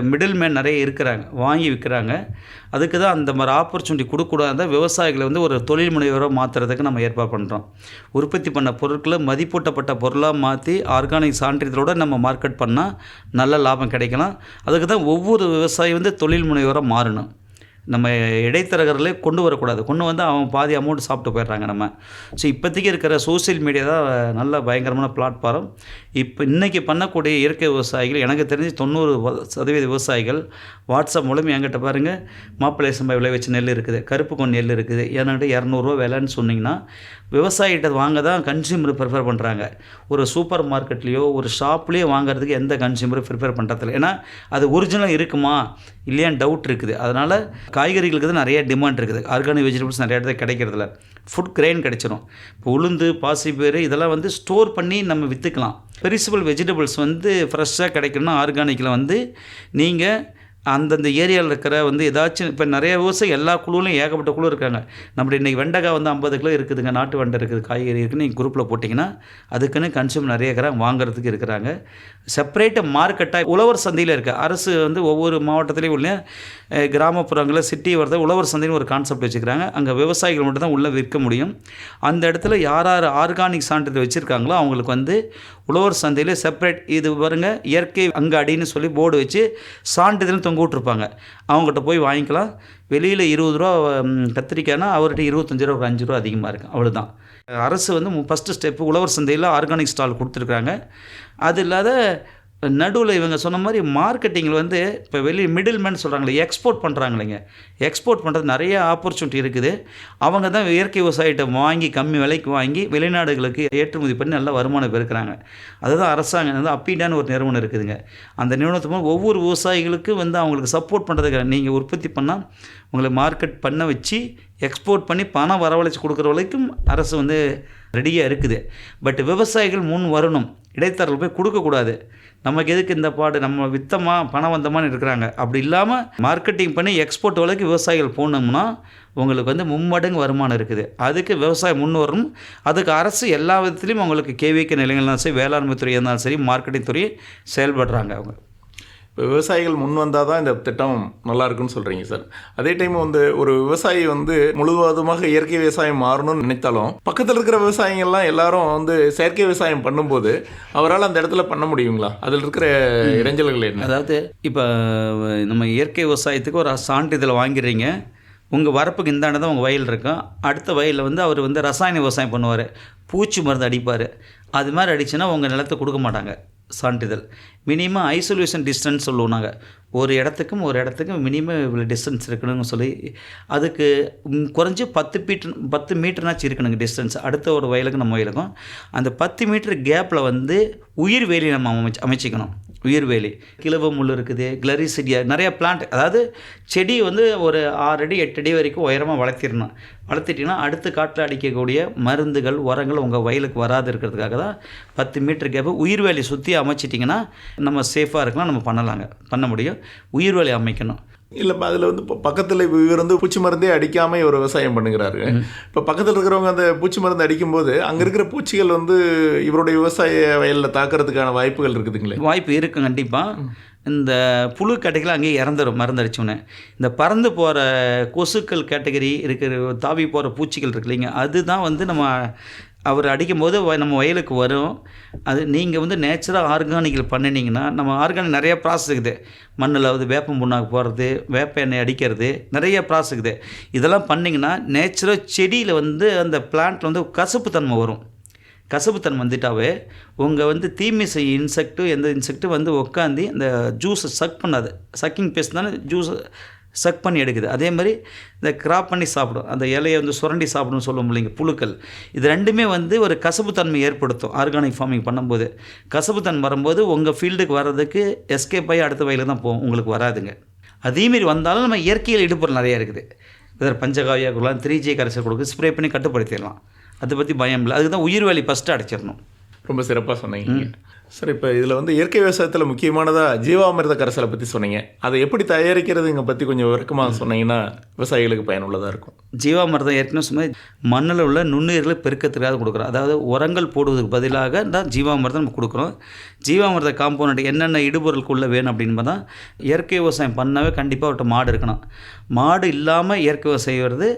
மிடில் மேன் நிறைய இருக்கிறாங்க, வாங்கி விற்கிறாங்க. அதுக்கு தான் அந்த மாதிரி ஆப்பர்ச்சுனிட்டி கொடுக்கூடாத விவசாயிகளை வந்து ஒரு தொழில் முனைவராக மாற்றுறதுக்கு நம்ம ஏற்பாடு பண்ணுறோம். உற்பத்தி பண்ண பொருட்களை மதிப்பூட்டப்பட்ட பொருளாக மாற்றி ஆர்கானிக் சான்றிதழோடு நம்ம மார்க்கெட் பண்ணால் நல்ல லாபம் கிடைக்கலாம். அதுக்கு தான் ஒவ்வொரு விவசாயி வந்து தொழில் முனைவராக மாறணும். நம்ம இடைத்தரகர்களே கொண்டு வரக்கூடாது. கொண்டு வந்து அவன் பாதி அமௌண்ட் சாப்பிட்டு போயிடுறாங்க நம்ம. ஸோ இப்போதைக்கு இருக்கிற சோசியல் மீடியா தான் நல்ல பயங்கரமான பிளாட்ஃபார்ம். இப்போ இன்றைக்கி பண்ணக்கூடிய இயற்கை விவசாயிகள் எனக்கு தெரிஞ்சு 90% விவசாயிகள் வாட்ஸ்அப் மூலம் என்கிட்ட பாருங்கள், மாப்பிள்ளை சம்பா விளைவிச்ச நெல் இருக்குது, கருப்பு கொண்டு நெல் இருக்குது, ஏன்னாட்டு 200 ரூபா விலைன்னு சொன்னிங்கன்னா விவசாயிகிட்ட வாங்க தான் கன்சியூமர் ப்ரிஃபர் பண்ணுறாங்க. ஒரு சூப்பர் மார்க்கெட்லேயோ ஒரு ஷாப்லேயோ வாங்குறதுக்கு எந்த கன்சியூமரும் ப்ரிஃபர் பண்ணுறதில்ல. ஏன்னா அது ஒரிஜினல் இருக்குமா இல்லையான்னு டவுட் இருக்குது. அதனால் காய்கறிகளுக்கு தான் நிறைய டிமாண்ட் இருக்குது. ஆர்கானிக் வெஜிடபிள்ஸ் நிறைய இடத்துல கிடைக்கிறதில்ல. ஃபுட் கிரெயின் கிடைச்சிரும். இப்போ உளுந்து, பாசிப்பயிறு இதெல்லாம் வந்து ஸ்டோர் பண்ணி நம்ம விற்றுக்கலாம். பெரிசபிள் வெஜிடபிள்ஸ் வந்து ஃப்ரெஷ்ஷாக கிடைக்கணும்னா ஆர்கானிக்கில் வந்து நீங்கள் அந்தந்த ஏரியாவில் இருக்கிற வந்து ஏதாச்சும் இப்போ நிறைய விவசாயி எல்லா குழுவிலையும் ஏகப்பட்ட குழு இருக்காங்க. நம்ம இன்றைக்கி வெண்டைக்காய் வந்து 50 கிலோ இருக்குதுங்க, நாட்டு வெண்டை இருக்குது, காய்கறி இருக்குதுன்னு நீங்கள் குரூப்பில் போட்டிங்கன்னா அதுக்குன்னு கன்சியூமர் நிறைய இருக்கிறாங்க, வாங்குறதுக்கு இருக்கிறாங்க. செப்பரேட்டாக மார்க்கெட்டாக உழவர் சந்தையில் இருக்குது. அரசு வந்து ஒவ்வொரு மாவட்டத்துலேயும் உள்ள கிராமப்புறங்களில் சிட்டி வரத உழவர் சந்தைன்னு ஒரு கான்செப்ட் வச்சுக்கிறாங்க. அங்கே விவசாயிகள் மட்டும் தான் உள்ளே விற்க முடியும். அந்த இடத்துல யார் யார் ஆர்கானிக் சான்றிதழ் வச்சுருக்காங்களோ அவங்களுக்கு வந்து உழவர் சந்தையில் செப்பரேட் இது பாருங்கள் இயற்கை அங்காடின்னு சொல்லி போர்டு வச்சு சான்றிதழ் தொங்க விட்ருப்பாங்க. அவங்ககிட்ட போய் வாங்கிக்கலாம். வெளியில் 20 ரூபா கத்திரிக்காய்னா அவர்கிட்ட 25 ரூபா, 5 ரூபா அதிகமாக இருக்குது. அவ்வளோதான். அரசு வந்து ஃபஸ்ட்டு ஸ்டெப்பு உழவர் சந்தையில் ஆர்கானிக் ஸ்டால் கொடுத்துருக்குறாங்க. அது இல்லாத நடுவில் இவங்க சொன்ன மாதிரி மார்க்கெட்டிங்கில் வந்து இப்போ மிடில் மேன் சொல்கிறாங்களே, எக்ஸ்போர்ட் பண்ணுறாங்களேங்க. எக்ஸ்போர்ட் பண்ணுறது நிறைய ஆப்பர்ச்சுனிட்டி இருக்குது. அவங்க தான் இயற்கை விவசாயிகிட்ட வாங்கி கம்மி விலைக்கு வாங்கி வெளிநாடுகளுக்கு ஏற்றுமதி பண்ணி நல்ல வருமானம் பெருக்கிறாங்க. அதுதான் அரசாங்கம் வந்து அப்பீடான ஒரு நிறுவனம் இருக்குதுங்க. அந்த நிறுவனத்து மூலம் ஒவ்வொரு விவசாயிகளுக்கு வந்து அவங்களுக்கு சப்போர்ட் பண்ணுறதுக்கு நீங்கள் உற்பத்தி பண்ணால் உங்களை மார்க்கெட் பண்ண வச்சு எக்ஸ்போர்ட் பண்ணி பணம் வரவழைச்சி கொடுக்குற வரைக்கும் அரசு வந்து ரெடியாக இருக்குது. பட் விவசாயிகள் முன் வரணும். இடைத்தரர்கள் போய் கொடுக்கக்கூடாது. நமக்கு எதுக்கு இந்த பாடு, நம்ம விற்றமா பணம் வந்தமான்னு இருக்கிறாங்க. அப்படி இல்லாமல் மார்க்கெட்டிங் பண்ணி எக்ஸ்போர்ட் வரைக்கும் விவசாயிகள் போனோம்னா உங்களுக்கு வந்து மும்மடங்கு வருமானம் இருக்குது. அதுக்கு விவசாயம் முன் வரணும். அதுக்கு அரசு எல்லா விதத்துலேயும் அவங்களுக்கு கேவிக்க நிலையங்கள்னாலும் சரி, வேளாண்மை துறையாக இருந்தாலும் சரி, மார்க்கெட்டிங் துறையை செயல்படுறாங்க. அவங்க
இப்போ விவசாயிகள் முன் வந்தால் தான் இந்த திட்டம் நல்லா இருக்குன்னு சொல்கிறீங்க சார். அதே டைம் வந்து ஒரு விவசாயி வந்து முழுவதுமாக இயற்கை விவசாயம் மாறணும்னு நினைத்தாலும் பக்கத்தில் இருக்கிற விவசாயிகள்லாம் எல்லாரும் வந்து செயற்கை விவசாயம் பண்ணும்போது அவரால் அந்த இடத்துல பண்ண முடியுங்களா? அதில் இருக்கிற இடைஞ்சல்கள் என்ன?
அதாவது இப்போ நம்ம இயற்கை விவசாயத்துக்கு ஒரு சான்றிதழ் வாங்கிடுறீங்க. உங்கள் வரப்புக்கு இந்தாண்ட தான் உங்கள் வயல் இருக்கும். அடுத்த வயலில் வந்து அவர் வந்து ரசாயன விவசாயம் பண்ணுவார், பூச்சி மருந்து அடிப்பார். அது மாதிரி அடிச்சுன்னா உங்கள் நிலத்தை கொடுக்க மாட்டாங்க சான்றிதழ். மினிமம் ஐசோலேஷன் டிஸ்டன்ஸ் சொல்லுவோம் நாங்கள். ஒரு இடத்துக்கும் மினிமம் இவ்வளோ டிஸ்டன்ஸ் இருக்கணும்னு சொல்லி அதுக்கு குறைஞ்சி 10 மீட்டர்னாச்சும் இருக்கணுங்க டிஸ்டன்ஸ். அடுத்த ஒரு வயலுக்கு நம்ம வயலுக்கும் அந்த 10 மீட்டர் கேப்பில் வந்து உயிர் வேலி நம்ம அமைச்சிக்கணும். உயிர் வேலி, கிழவு முள் இருக்குது, கிளரிசிடியா, நிறைய பிளான்ட், அதாவது செடி வந்து ஒரு 6 அடி 8 அடி வரைக்கும் உயரமாக வளர்த்திடணும். வளர்த்திட்டிங்கன்னா அடுத்த காட்டில் அடிக்கக்கூடிய மருந்துகள், உரங்கள் உங்கள் வயலுக்கு வராது இருக்கிறதுக்காக தான் 10 மீட்டர் கேப்பு உயிர் வேலி சுற்றி அமைச்சிட்டிங்கன்னா நம்ம சேஃபாக இருக்கலாம், நம்ம பண்ண முடியும். உயிர் வேலி அமைக்கணும்.
இல்லைப்பா, அதில் வந்து இப்போ பக்கத்தில் இவர் வந்து பூச்சி மருந்தே அடிக்காமல் இவர் விவசாயம் பண்ணுகிறாரு. இப்போ பக்கத்தில் இருக்கிறவங்க அந்த பூச்சி மருந்து அடிக்கும்போது அங்கே இருக்கிற பூச்சிகள் வந்து இவருடைய விவசாய வயலில் தாக்கிறதுக்கான வாய்ப்புகள் இருக்குதுங்களே?
வாய்ப்பு இருக்குது கண்டிப்பாக. இந்த புழு கேட்டகரியில் அங்கேயே இறந்துடும் மருந்து அடித்தோன்னே. இந்த பறந்து போகிற கொசுக்கள் கேட்டகரி இருக்கிற தாவி போகிற பூச்சிகள் இருக்கு இல்லைங்க, அதுதான் வந்து நம்ம அவர் அடிக்கும்போது நம்ம வயலுக்கு வரும். அது நீங்கள் வந்து நேச்சுரலாக ஆர்கானிக்கில் பண்ணினீங்கன்னா, நம்ம ஆர்கானிக் நிறைய ப்ராசஸ் இருக்குது. மண்ணில் வந்து வேப்பம் புண்ணாக்கு போடுறது, வேப்ப எண்ணெய் அடிக்கிறது, நிறைய ப்ராசஸ் இருக்குது. இதெல்லாம் பண்ணிங்கன்னா நேச்சுரல் செடியில் வந்து அந்த பிளான்ட்டில் வந்து கசப்புத்தன்மை வரும். கசப்புத்தன்மை வந்துட்டாவே உங்கள் வந்து தீமை செய்ய எந்த இன்செக்ட்டும் வந்து உட்காந்து இந்த ஜூஸை சக் பண்ணாது. சக்கிங் பேஸ்ட் தானே ஜூஸ் சக் பண்ணி எடுக்குது. அதே மாதிரி இந்த கிராப் பண்ணி சாப்பிடும், அந்த இலையை வந்து சுரண்டி சாப்பிடும்னு சொல்லுவோம் இல்லைங்க, புழுக்கள். இது ரெண்டுமே வந்து ஒரு கசப்புத்தன்மை ஏற்படுத்தும். ஆர்கானிக் ஃபார்மிங் பண்ணும்போது கசப்புத்தன்மை வரும்போது உங்கள் ஃபீல்டுக்கு வர்றதுக்கு எஸ்கேப் ஆகி அடுத்த வயலில் தான் போகும், உங்களுக்கு வராதுங்க. அதேமாரி வந்தாலும் நம்ம இயற்கையில் இடுபொருள் நிறையா இருக்குது. இதில் பஞ்சகாவியா கொடுக்கலாம், 3G கரைசல் கொடுக்க ஸ்ப்ரே பண்ணி கட்டுப்படுத்திடலாம். அதை பற்றி பயம் இல்லை. அதுக்கு தான் உயிர் வேலி ஃபஸ்ட்டு அடைச்சிடணும்.
ரொம்ப சிறப்பாக சொன்னீங்க சார். இப்போ இதில் வந்து இயற்கை விவசாயத்தில் முக்கியமானதாக ஜீவாமிர்த கரைசலை பற்றி சொன்னீங்க. அதை எப்படி தயாரிக்கிறதுங்க பற்றி கொஞ்சம் விளக்கமாக சொன்னீங்கன்னா விவசாயிகளுக்கு பயனுள்ளதாக இருக்கும்.
ஜீவாமிர்தம் ஏற்கனவே சொன்னால் மண்ணில் உள்ள நுண்ணுயிர்களை பெருக்கத்துக்காக கொடுக்குறோம். அதாவது உரங்கள் போடுவதுக்கு பதிலாக தான் ஜீவாமிர்தம் நம்ம கொடுக்குறோம். ஜீவாமிர்த காம்பவுண்ட் என்னென்ன இடுபொருளுக்குள்ளே வேணும் அப்படின்னு பார்த்தா, இயற்கை விவசாயம் பண்ணாவே கண்டிப்பாக அவர்கிட்ட மாடு இருக்கணும். மாடு இல்லாமல் இயற்கை விவசாயம் செய்வது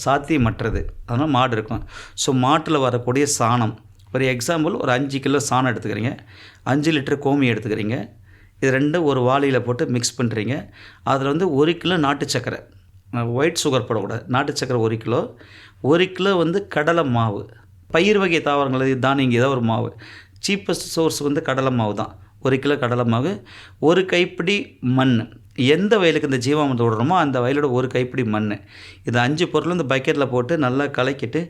சாத்தியமற்றது. அதனால் மாடு இருக்கும். ஸோ மாட்டில் வரக்கூடிய சாணம், ஒரு எக்ஸாம்பிள் ஒரு 5 கிலோ சாணம் எடுத்துக்கிறீங்க, 5 லிட்டர் கோமி எடுத்துக்கிறீங்க. இது ரெண்டும் ஒரு வாளியில் போட்டு மிக்ஸ் பண்ணுறீங்க. அதில் வந்து 1 கிலோ நாட்டு சக்கரை, ஒயிட் சுகர் போடக்கூடாது, நாட்டு சக்கரை 1 கிலோ, 1 கிலோ வந்து கடலை மாவு, பயிர் வகை தாவரங்கள் தானியங்க ஏதோ ஒரு மாவு, சீப்பஸ்ட் சோர்ஸ் வந்து கடலை மாவு தான். 1 கிலோ கடலை மாவு, 1 கைப்பிடி மண். எந்த வயலுக்கு இந்த ஜீவாமிர்தம் விடுறோமோ அந்த வயலோட 1 கைப்பிடி மண். இது 5 பொருளும் இந்த பக்கெட்டில் போட்டு நல்லா கலக்கிட்டு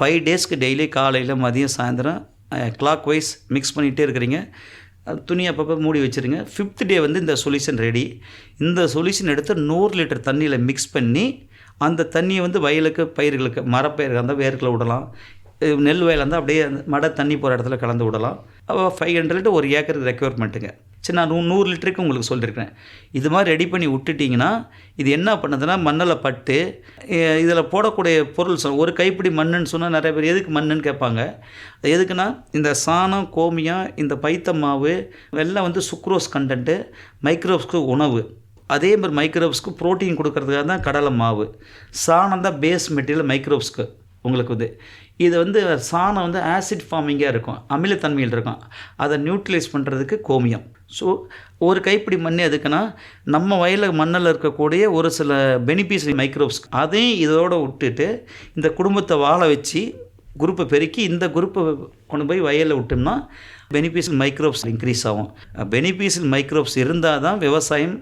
5 டேஸ்க்கு டெய்லி காலையில் மதியம் சாயந்தரம் கிளாக் வைஸ் மிக்ஸ் பண்ணிகிட்டே இருக்கிறீங்க. துணி அப்பப்போ மூடி வச்சுருங்க. 5th டே வந்து இந்த சொல்யூஷன் ரெடி. இந்த சொல்யூஷன் எடுத்து 100 லிட்டர் தண்ணியில் மிக்ஸ் பண்ணி அந்த தண்ணியை வந்து வயலுக்கு, பயிர்களுக்கு, மரப்பயிர்கள் இருந்தால் வேர்க்கில் விடலாம், நெல் வயல் இருந்தால் அப்படியே மடை தண்ணி போகிற இடத்துல கலந்து விடலாம். அப்போ 500 லிட்டர் 1 ஏக்கருக்கு ரெக்யர்மெண்ட்டுங்க. சரி, நான் 100 லிட்டருக்கு உங்களுக்கு சொல்லியிருக்கிறேன். இது மாதிரி ரெடி பண்ணி விட்டுட்டிங்கன்னா இது என்ன பண்ணுதுன்னா மண்ணில் பட்டு இதில் போடக்கூடிய பொருள் 1 கைப்பிடி மண்ணுன்னு சொன்னால் நிறைய பேர் எதுக்கு மண்ணுன்னு கேட்பாங்க. எதுக்குன்னா இந்த சாணம், கோமியம், இந்த பைத்த மாவு எல்லாம் வந்து சுக்ரோஸ் கண்டென்ட்டு, மைக்ரோப்ஸ்க்கு உணவு. அதே மாதிரி மைக்ரோப்ஸ்க்கு ப்ரோட்டீன் கொடுக்கறதுக்காக தான் கடலை மாவு. சாணம் தான் பேஸ் மெட்டீரியல் மைக்ரோப்ஸ்க்கு உங்களுக்கு வந்து. இது வந்து சாணம் வந்து ஆசிட் ஃபார்மிங்காக இருக்கும், அமிலத்தன்மையில் இருக்கும். அதை நியூட்ரலைஸ் பண்ணுறதுக்கு கோமியம். ஸோ 1 கைப்பிடி மண் எதுக்குன்னா நம்ம வயலில் மண்ணில் இருக்கக்கூடிய ஒரு சில பெனிஃபிஷரி மைக்ரோப்ஸ் அதையும் இதோடு விட்டுட்டு இந்த குடும்பத்தை வாழ வச்சு குரூப்பை பெருக்கி இந்த குரூப்பை கொண்டு போய் வயலில் விட்டோம்னா பெனிஃபிஷியல் மைக்ரோப்ஸ் இன்க்ரீஸ் ஆகும். பெனிஃபிஷியல் மைக்ரோப்ஸ் இருந்தால் தான் விவசாயம்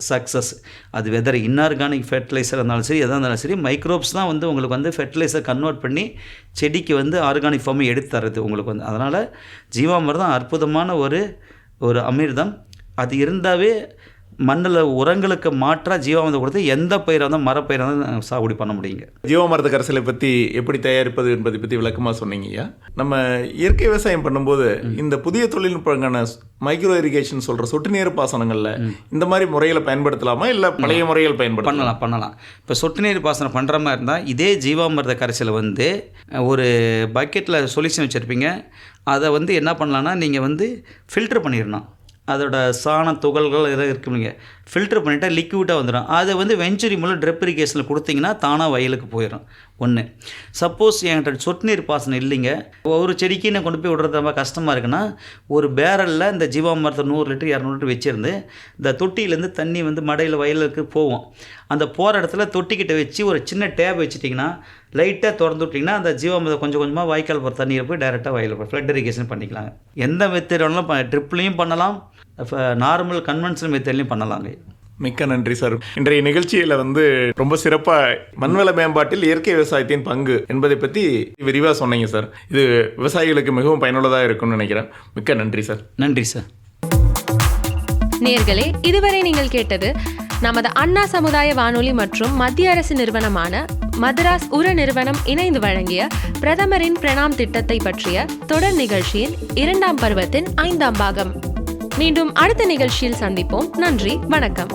சக்ஸஸ். அது வெதர் இன்ஆர்கானிக் ஃபெர்டிலைசர் இருந்தாலும் சரி, எதாக இருந்தாலும் சரி, மைக்ரோப்ஸ் தான் வந்து உங்களுக்கு வந்து ஃபெர்டிலைசர் கன்வெர்ட் பண்ணி செடிக்கு வந்து ஆர்கானிக் ஃபார்மை எடுத்து தர்றது உங்களுக்கு வந்து. அதனால் ஜீவாமிர்தம் அற்புதமான ஒரு அமிர்தம். அது இருந்தாவே மண்ணில் உரங்களுக்கு மாற்றாக ஜீவாமிர்தம் கொடுத்து எந்த பயிராக இருந்தால் மரப்பயிராக இருந்தால் சாகுபடி பண்ண முடியுங்க.
ஜீவாமிர்த கரைசலை பற்றி எப்படி தயாரிப்பது என்பதை பற்றி விளக்கமாக சொன்னீங்கய்யா. நம்ம இயற்கை விவசாயம் பண்ணும்போது இந்த புதிய தொழில்நுட்பங்களான மைக்ரோ இரிகேஷன் சொல்கிற சொட்டு நீர் பாசனங்களில் இந்த மாதிரி முறையில் பயன்படுத்தலாமா, இல்லை பழைய முறையில்
பண்ணலாம். இப்போ சொட்டு நீர் பாசனம் பண்ணுற மாதிரி இருந்தால் இதே ஜீவாமிர்த கரைசலை வந்து ஒரு பக்கெட்டில் சொல்யூஷன் வச்சுருப்பீங்க. அதை வந்து என்ன பண்ணலான்னா நீங்கள் வந்து ஃபில்டர் பண்ணிடணும். அதோட சாண துகள்கள் எதாவது இருக்குங்க, ஃபில்டர் பண்ணிவிட்டால் லிக்விடாக வந்துடும். அதை வந்து வெஞ்சுரி மூலம் ட்ரிப் இரிகேஷனில் கொடுத்தீங்கன்னா தானாக வயலுக்கு போயிடும். ஒன்று. சப்போஸ் என்கிட்ட சொட்டு நீர் பாசனம் இல்லைங்க, ஒரு செடிக்கு நான் கொண்டு போய் விடுறது ரொம்ப கஷ்டமாக இருக்குன்னா ஒரு பேரலில் இந்த ஜீவாமிர்தம் 100 லிட்டர் 200 லிட்டர் வச்சுருந்து இந்த தொட்டியிலேருந்து தண்ணி வந்து மடையில் வயலுக்கு போவோம். அந்த போகிற இடத்துல தொட்டிக்கிட்ட வச்சு ஒரு சின்ன டேப் வச்சுட்டிங்கன்னா லைட்டாக திறந்து விட்டிங்கன்னா அந்த ஜீவாமிர்தம் கொஞ்சம் கொஞ்சமாக வாய்க்கால் போகிற தண்ணியில் போய் டைரெக்டாக வயலில் போய் ஃப்ளட் இரிகேஷன் பண்ணிக்கலாங்க. எந்த மெத்தேடும் ட்ரிப்லையும் பண்ணலாம், நார்மல் கன்வென்ஷனல் மெத்தட்லையும் பண்ணலாங்க.
மிக்க நன்றி சார். இன்றைய நிகழ்ச்சியில் வந்து ரொம்ப சிறப்பாக மண்வள மேம்பாட்டில் இயற்கை விவசாயத்தின் பங்கு என்பதை பற்றி விரிவாக சொன்னீங்க சார். இது விவசாயிகளுக்கு மிகவும் பயனுள்ளதாக இருக்கும்னு நினைக்கிறேன். மிக்க நன்றி சார்.
நன்றி சார்.
நேயர்களே, இதுவரை நீங்கள் கேட்டது நமது அண்ணா சமுதாய வானொலி மற்றும் மத்திய அரசு நிறுவனமான மதராஸ் உர நிறுவனம் இணைந்து வழங்கிய பிரதமரின் பிரணாம் திட்டத்தை பற்றிய தொடர் நிகழ்ச்சியின் 2ஆம் பருவத்தின் 5ஆம் பாகம். மீண்டும் அடுத்த நிகழ்ச்சியில் சந்திப்போம். நன்றி, வணக்கம்.